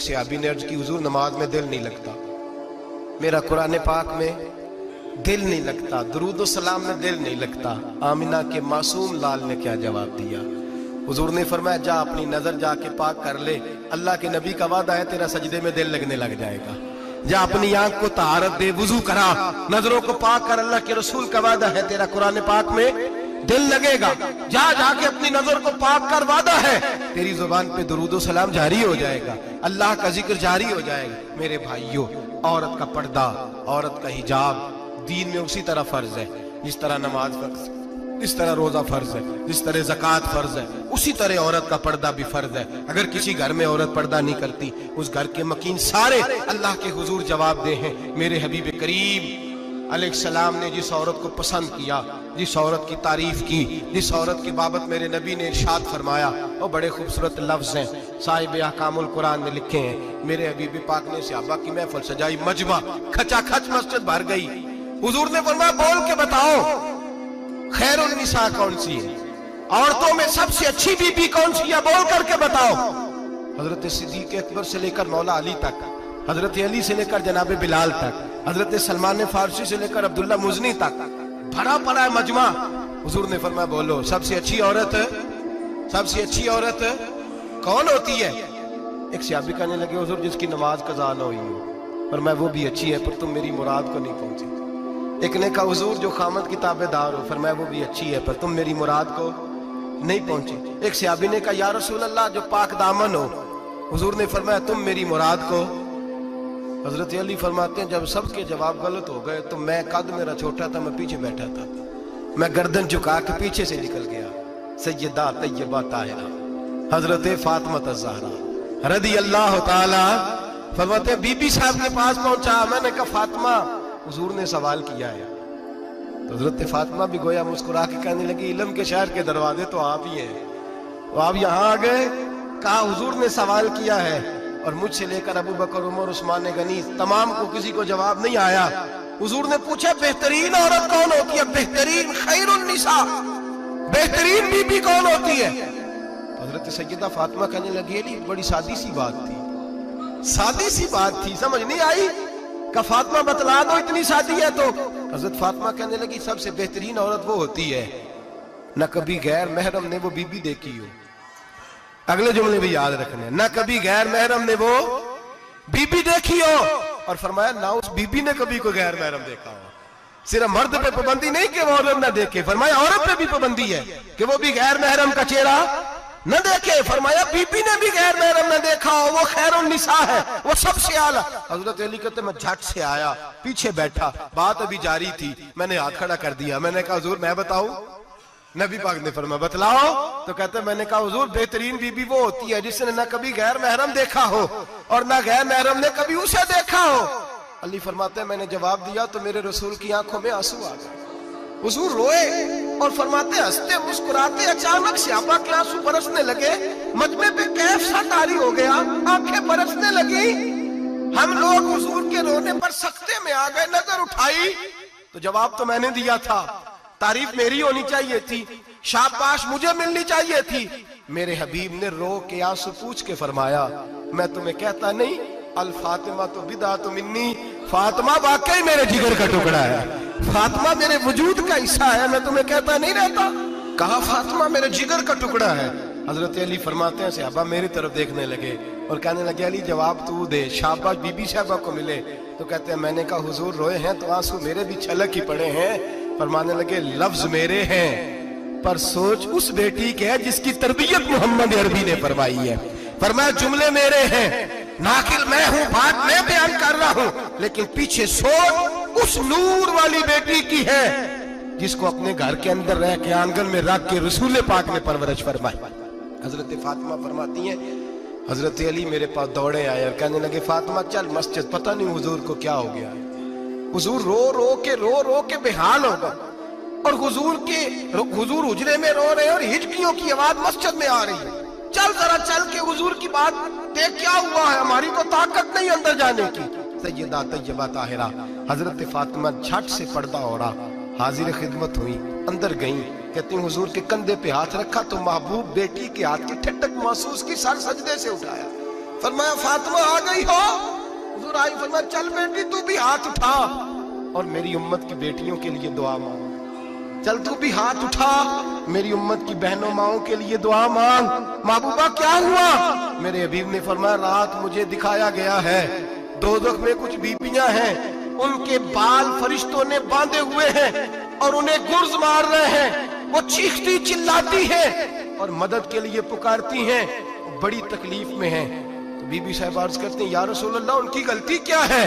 सहाबी ने अर्ज की, हुजूर नमाज में दिल नहीं लगता, मेरा कुरान पाक में दिल नहीं लगता, दुरूद सलाम में दिल नहीं लगता। आमिना के मासूम लाल ने क्या जवाब दिया? हुजूर ने फरमाया, जा अपनी नजर जाके पाक कर ले, अल्लाह के नबी का वादा है तेरा सजदे में दिल लगने लग जाएगा। जा अपनी आंख को तहारत दे, वुजू करा, नजरों को पाक कर, अल्लाह के रसूल का वादा है तेरा कुरान पाक में दिल लगेगा। जा जाके अपनी नजर को पाक कर, वादा है तेरी जुबान पे दुरूद सलाम जारी हो जाएगा, अल्लाह का जिक्र जारी हो जाएगा। मेरे भाइयों, औरत का पर्दा, औरत का हिजाब दीन में उसी तरह फर्ज है जिस तरह नमाज फर्ज, जिस तरह रोजा फर्ज है, जिस तरह ज़कात फर्ज है, उसी तरह औरत का पर्दा भी फर्ज है। अगर किसी घर में औरत पर्दा नहीं करती, उस घर के मकीन सारे अल्लाह के हुजूर जवाब दे हैं। मेरे हबीब करीम अलैहिस्सलाम ने जिस औरत को पसंद किया, जिस औरत की तारीफ की, जिस औरत की बाबत मेरे नबी ने इरशाद फरमाया, वो बड़े खूबसूरत लफ्ज हैं, साहिब अहकामुल कुरान में लिखे हैं। मेरे हबीब पाक ने सहाबा की महफिल सजाई, मजमा खचाखच मस्जिद भर गई। हुजूर ने फरमाया, बोल के बताओ खैरुन निसा कौन सी है, औरतों में सबसे अच्छी बीबी कौन सी है, बोल करके बताओ। हजरत सिद्दीक अकबर से लेकर मौला अली तक, हजरत अली से लेकर जनाब बिलाल तक, हजरत सलमान फारसी से लेकर अब्दुल्ला मुजनी तक भरा पड़ा है मजमा। हुजूर ने फरमाया, बोलो सबसे अच्छी औरत, सबसे अच्छी औरत कौन होती है? एक सहाबी कहने लगे, हुजूर जिसकी नमाज कज़ा न हुई हो। और मैं वो भी अच्छी है, पर तुम मेरी मुराद को नहीं पहुंची। एक ने कहा, हुजूर जो खामद की ताबेदार हो। फरमाया, वो भी अच्छी है, पर तुम मेरी मुराद को नहीं पहुंची। एक सहाबी ने कहा, या रसूल अल्लाह जो पाक दामन हो। हुजूर ने फरमाया, तुम मेरी मुराद को। हजरत अली फरमाते हैं, जब सबके जवाब गलत हो गए तो मैं, कद मेरा छोटा था, मैं पीछे बैठा था, मैं गर्दन झुका के पीछे से निकल गया। सैयदा तैयबा ताहिरा हजरत फातिमा ज़हरा रज़ी अल्लाह ताला फरमाते, बीबी साहब के पास पहुंचा। मैंने कहा, फातिमा, हुजूर ने सवाल किया है। तो हजरत फातिमा भी गोया मुस्कुरा के कहने लगी, इल्म के शहर के दरवाजे तो आप ही हैं, तो आप यहाँ आ गए। कहा, हुजूर ने सवाल किया है, और मुझसे लेकर अबू बकर, उमर, उस्मान गनी तमाम को किसी को जवाब नहीं आया। हुजूर ने पूछा, बेहतरीन औरत कौन होती है? बेहतरीन खैरुन निसा, बेहतरीन बीबी कौन होती है? तो हजरत सैयदा फातिमा कहने लगी, अली बड़ी सादी सी बात थी, सादी सी बात थी, समझ नहीं आई। का फातिमा बतला दो, इतनी सादी है तो। हजरत फातिमा कहने लगी, सबसे बेहतरीन औरत वो होती है न कभी गैर महरम ने वो बीबी देखी हो। अगले जुमले भी याद रखने, न कभी गैर महरम ने वो बीबी देखी हो, और फरमाया ना उस बीबी ने कभी कोई गैर महरम देखा हो। सिर्फ मर्द पे पाबंदी नहीं कि वो औरत न देखे, फरमाया औरत पे भी पाबंदी है कि वो भी गैर महरम का चेहरा न देखे। फरमाया बीबी ने भी गैर महरम न देखा हो, वो खैरुन निसा है, वो सबसे आला। हजरत अली कहते, मैं झट से आया, पीछे बैठा, बात अभी जारी थी, मैंने हाथ खड़ा कर दिया। मैंने कहा, हुजूर मैं बताऊं? नबी पाक ने फरमाया, बतलाओ। तो कहते, मैंने कहा, हुजूर बेहतरीन बीबी वो होती है जिसने न कभी गैर महरम देखा हो और न गैर महरम ने कभी उसे देखा हो। अली फरमाते, मैंने जवाब दिया तो मेरे रसूल की आंखों में आंसू आ गए। हुजूर रोए और फरमाते, हंसते मुस्कुराते अचानक सहाबा के आंसू बरसने लगे, मजमे पे कैफ सा तारी हो गया, आंखें बरसने लगी। हम लोग हुजूर के रोने पर सख्ते में आ गए। नजर उठाई तो जवाब तो मैंने दिया था, तारीफ मेरी होनी चाहिए थी, शाबाश मुझे मिलनी चाहिए थी। मेरे हबीब ने रो के आंसू पूछ के फरमाया, मैं तुम्हें कहता नहीं, अल फातिमा तो बिदा तो मिन्नी, फातिमा वाकई मेरे जिगर का टुकड़ा है, फातिमा मेरे वजूद का हिस्सा है, मैं तुम्हें कहता नहीं रहता। कहा, फातिमा मेरे जिगर का टुकड़ा है। हजरत अली फरमाते हैं, सहाबा मेरी तरफ देखने लगे और कहने लगे, अली जवाब तू दे, शाबाश बीबी साहबा को मिले। तो कहते हैं, मैंने कहा, हुजूर रोए हैं तो आंसू मेरे भी छलक ही पड़े हैं। फरमाने लगे, लफ्ज मेरे हैं पर सोच उस बेटी के है जिसकी तरबियत मोहम्मद अरबी ने फरमाई है। फरमाया, जुमले मेरे हैं, नाकिल मैं हूं, बात मैं बयान कर रहा हूं, लेकिन पीछे सोच उस नूर वाली बेटी की है जिसको अपने घर के अंदर रह के आंगन में रख के रसूल पाक ने परवरिश फरमाई। हजरत फातिमा फरमाती हैं, हजरत अली मेरे पास दौड़े आए और कहने लगे, फातिमा चल मस्जिद, पता नहीं हुजूर को क्या हो गया है। हुजूर रो रो के बेहाल हो गए, और हुजूर हुजरे में रो रहे हैं और हिचकियों की आवाज मस्जिद में आ रही है। चल जरा चल के हुजूर की बात देख, क्या हुआ है, हमारी तो ताकत नहीं अंदर जाने की। सैयदा तैयबा ताहिरा हजरत फातिमा झट से पर्दा ओढ़ा, हाजिर खिदमत हुई, अंदर गई। कहती हुजूर के कंधे पे हाथ रखा तो महबूब बेटी के हाथ की ठंडक महसूस की, सर सजदे से उठाया। फरमाया फातिमा आ गई हो? हुजूर आई, फरमाया चल बेटी तू भी हाथ उठा और मेरी उम्मत की बेटियों के लिए दुआ मांग। चल तू भी हाथ उठा, मेरी उम्मत की बहनों माओं के लिए दुआ मांग। महबूबा क्या हुआ? मेरे हबीब ने फरमाया रात मुझे दिखाया गया है दोज़ख में कुछ बीबियां हैं, उनके बाल फरिश्तों ने बांधे हुए हैं और उन्हें गुर्ज मार रहे हैं। वो चीखती चिल्लाती हैं और मदद के लिए पुकारती हैं, बड़ी तकलीफ में हैं। तो बीबी साहब अर्ज करते हैं या रसूल अल्लाह उनकी गलती क्या है?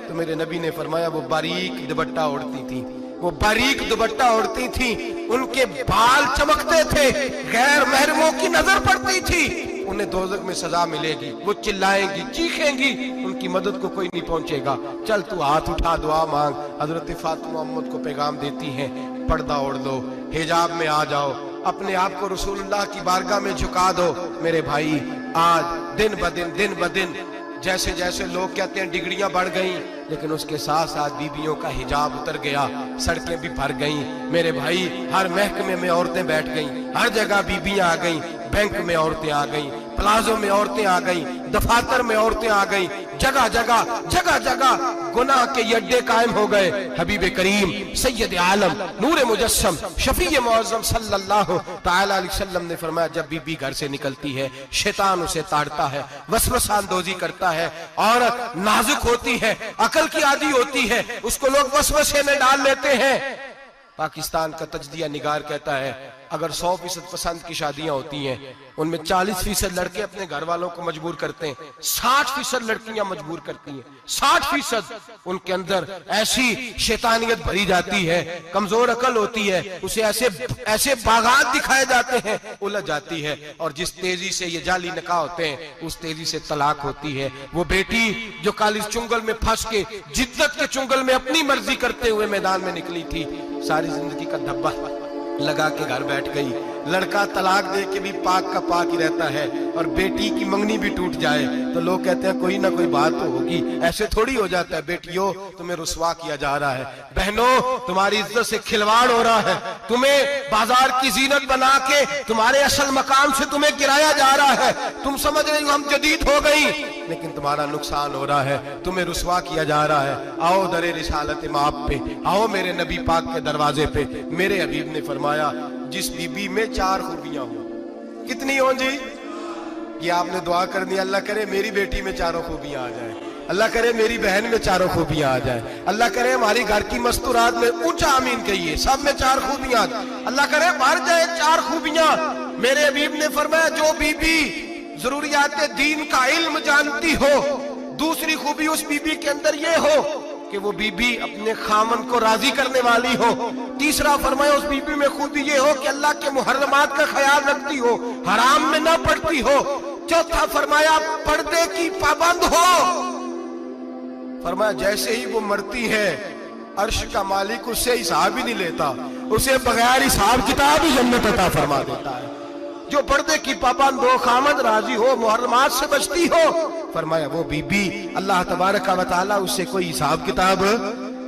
तो मेरे नबी ने फरमाया वो बारीक दुपट्टा ओढ़ती थी, वो बारीक दुपट्टा ओढ़ती थी, उनके बाल चमकते थे, गैर महरमों की नजर पड़ती थी, उन्हें दोज़ख में सजा मिलेगी, वो चिल्लाएंगी चीखेंगी, उनकी मदद को कोई नहीं पहुंचेगा। चल तू हाथ उठा दुआ मांग। हजरत फातिमा उम्मत को पैगाम देती हैं पर्दा ओढ़ लो, हिजाब में आ जाओ, अपने आप को रसूलुल्लाह की बारगाह में झुका दो। मेरे भाई आज दिन ब दिन जैसे जैसे लोग कहते हैं डिग्रियां बढ़ गई, लेकिन उसके साथ साथ बीबियों का हिजाब उतर गया, सड़कें भी भर गईं। मेरे भाई हर महकमे में औरतें बैठ गईं, हर जगह बीबियां आ गईं, बैंक में औरतें आ गईं, प्लाजो में औरतें आ गईं, दफातर में औरतें आ गईं, जगह जगह गुनाह के ये अड्डे कायम हो गए। हबीब करीम सैयद आलम नूर मुजस्सम शफी मुअज़्ज़म सल्लल्लाहु तआला अलैहि वसल्लम ने फरमाया जब बीबी घर से निकलती है शैतान उसे ताड़ता है, वसवसा अंदोज़ी करता है। औरत नाजुक होती है, अकल की आदी होती है, उसको लोग वसवसे में डाल लेते हैं। पाकिस्तान का तजदिया निगार कहता है अगर 100% पसंद की शादियां होती हैं उनमें 40% लड़के अपने घर वालों को मजबूर करते हैं, 60% लड़कियां मजबूर करती हैं। 60% उनके अंदर ऐसी शैतानियत भरी जाती है, कमजोर अकल होती है, उसे ऐसे बागात दिखाए जाते हैं, उलझ जाती है। और जिस तेजी से ये जाली निकाह होते हैं उस तेजी से तलाक होती है। वो बेटी जो काली चुंगल में फंस के जिद्दत के चुंगल में अपनी मर्जी करते हुए मैदान में निकली थी, सारी जिंदगी का धब्बा लगा के घर बैठ गई। लड़का तलाक दे के भी पाक का पाक ही रहता है और बेटी की मंगनी भी टूट जाए तो लोग कहते हैं कोई ना कोई बात तो होगी। ऐसे थोड़ी हो जाता है। बेटियों तुम्हें रुसवा किया जा रहा है, बहनों तुम्हारी इज्जत से खिलवाड़ हो रहा है, तुम्हें बाजार की जीनत बना के तुम्हारे असल मकाम से तुम्हें गिराया जा रहा है। तुम समझ रही हो हम जदीद हो गई, लेकिन तुम्हारा नुकसान हो रहा है, तुम्हें रुसवा किया जा रहा है। आओ दरे रिसालत माप पे, आओ मेरे नबी पाक के दरवाजे पे। मेरे हबीब ने फरमाया जिस बीबी में 4 खूबियां हो, कितनी हो जी? ये आपने दुआ कर दी अल्लाह करे मेरी बेटी में 4 खूबियां आ जाए, अल्लाह करे मेरी बहन में 4 खूबियां आ जाए, अल्लाह करे हमारी घर की मस्तूरात में ऊंचा आमीन कहिए सब में 4 खूबियां, अल्लाह करे भर जाए 4 खूबियां। मेरे हबीब ने फरमाया जो बीबी जरूरियात दीन का इल्म जानती हो, दूसरी खूबी उस बीबी के अंदर ये हो कि वो बीबी अपने खामन को राजी करने वाली हो। तीसरा फरमाया उस बीबी में खूबी ये हो कि अल्लाह के मुहर्रमात का ख्याल रखती हो, हराम में ना पड़ती हो। चौथा फरमाया पर्दे की पाबंद हो। फरमाया जैसे ही वो मरती है अर्श का मालिक उससे हिसाब ही नहीं लेता, उसे बगैर हिसाब किताब ही जन्नत अता फरमा देता है। जो पर्दे की पाबंद हो, खामद राजी हो, मुहर्रमात से बचती हो, फरमाया वो बीबी अल्लाह तबारक व तआला उससे कोई हिसाब किताब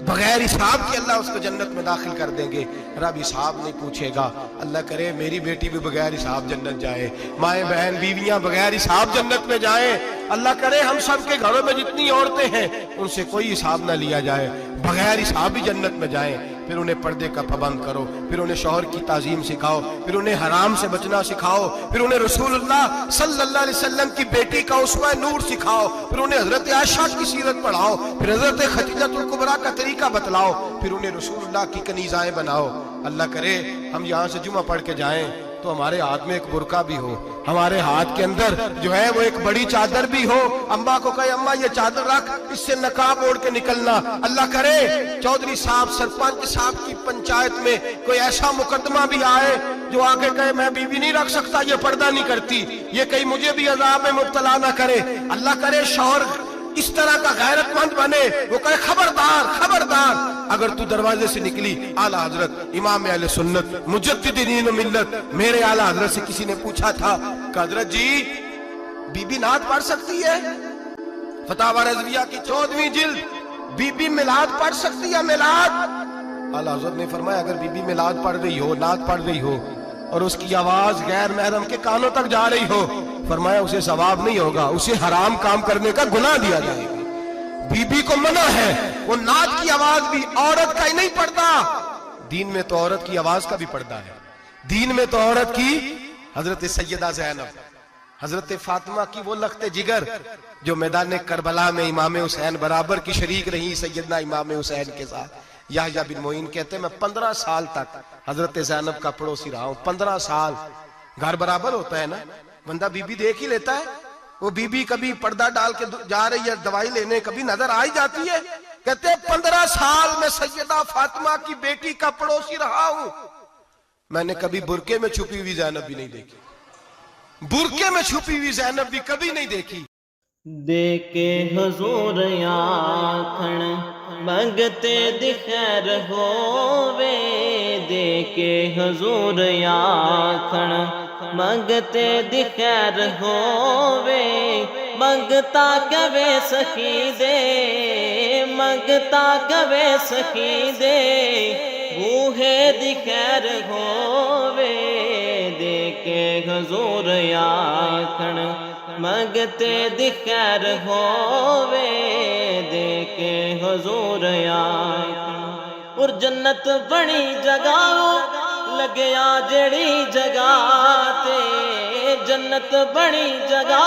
बगैर हिसाब के अल्लाह उसको जन्नत में दाखिल कर देंगे। रब हिसाब नहीं पूछेगा। अल्लाह करे मेरी बेटी भी बगैर हिसाब जन्नत जाए, माएँ बहन बीवियां बगैर हिसाब जन्नत में जाए। अल्लाह करे हम सब के घरों में जितनी औरतें हैं उनसे कोई हिसाब ना लिया जाए, बगैर हिसाब भी जन्नत में जाए। फिर उन्हें पर्दे का पाबंद करो, फिर उन्हें शौहर की ताजीम सिखाओ, फिर उन्हें हराम से बचना सिखाओ, फिर उन्हें रसूलुल्लाह सल्लल्लाहु अलैहि वसल्लम की बेटी का उसवा नूर सिखाओ, फिर उन्हें हजरत आयशा की सीरत पढ़ाओ, फिर हजरत खदीजतुल कुबरा का तरीका बतलाओ, फिर उन्हें रसूलुल्लाह की कनीज़ाएं बनाओ। अल्लाह करे हम यहाँ से जुमा पढ़ के जाएं तो हमारे हाथ में एक बुरका भी हो, हमारे हाथ के अंदर जो है वो एक बड़ी चादर भी हो। अम्मा को कहे अम्मा ये चादर रख, इससे नकाब ओढ़ के निकलना। अल्लाह करे चौधरी साहब सरपंच साहब की पंचायत में कोई ऐसा मुकदमा भी आए जो आके कहे मैं बीवी नहीं रख सकता, ये पर्दा नहीं करती, ये कहीं मुझे भी अजाब में मुब्तला ना करे। अल्लाह करे शौहर इस तरह का गैरतमंद बने, वो कहे खबरदार खबरदार, अगर तू दरवाजे से निकली। आला हजरत इमाम अहले सुन्नत मुजद्दिदीन मिल्लत मेरे आला हजरत से किसी ने पूछा था कि हजरत जी बीबी नात पढ़ सकती है? फतावा रज़विया की 14वीं जिल्द, बीबी मिलाद पढ़ सकती है? मिलाद? आला हजरत ने फरमाया अगर बीबी मिलाद पढ़ रही हो, नात पढ़ रही हो اور اس کی آواز غیر محرم کے کانوں تک جا رہی ہو، فرمایا اسے ثواب نہیں ہوگا، اسے حرام کام کرنے کا گناہ دیا جائے گا۔ بی بی کو منع ہے، وہ نعت کی آواز بھی عورت کا ہی نہیں پڑتا، دین میں تو عورت کی آواز کا بھی پردہ ہے۔ دین میں تو عورت کی، حضرت سیدہ زینب، حضرت فاطمہ کی وہ لخت جگر جو میدان کربلا میں امام حسین برابر کی شریک رہی سیدنا امام حسین کے ساتھ۔ یحییٰ بن معین کہتے ہیں میں 15 سال تک حضرت زینب کا پڑوسی رہا ہوں۔ 15 سال، گھر برابر ہوتا ہے نا، بندہ بی بی دیکھ ہی لیتا ہے۔ وہ بی بی کبھی پردہ ڈال کے جا رہی ہے دوائی لینے، کبھی نظر آئی جاتی ہے۔ کہتے ہیں 15 سال میں سیدہ فاطمہ کی بیٹی کا پڑوسی رہا ہوں، میں نے کبھی برقعے میں چھپی ہوئی زینب بھی نہیں دیکھی، برقعے میں چھپی ہوئی زینب بھی کبھی نہیں دیکھی۔ دیکھے حضور آکھن منگتے دی خیر ہووے، دیکھے حضور آکھن منگتے دی خیر ہووے، منگتا کبے سخی دے، منگتا کبے سخی دے، بوہے دی خیر ہووے، دیکھے حضور آکھن منگتے دی خیر ہووے، دیکھے حضور آکھن۔ اور جنت بڑی جگہ لگیا جڑی جگہ تے، جنت بڑی جگہ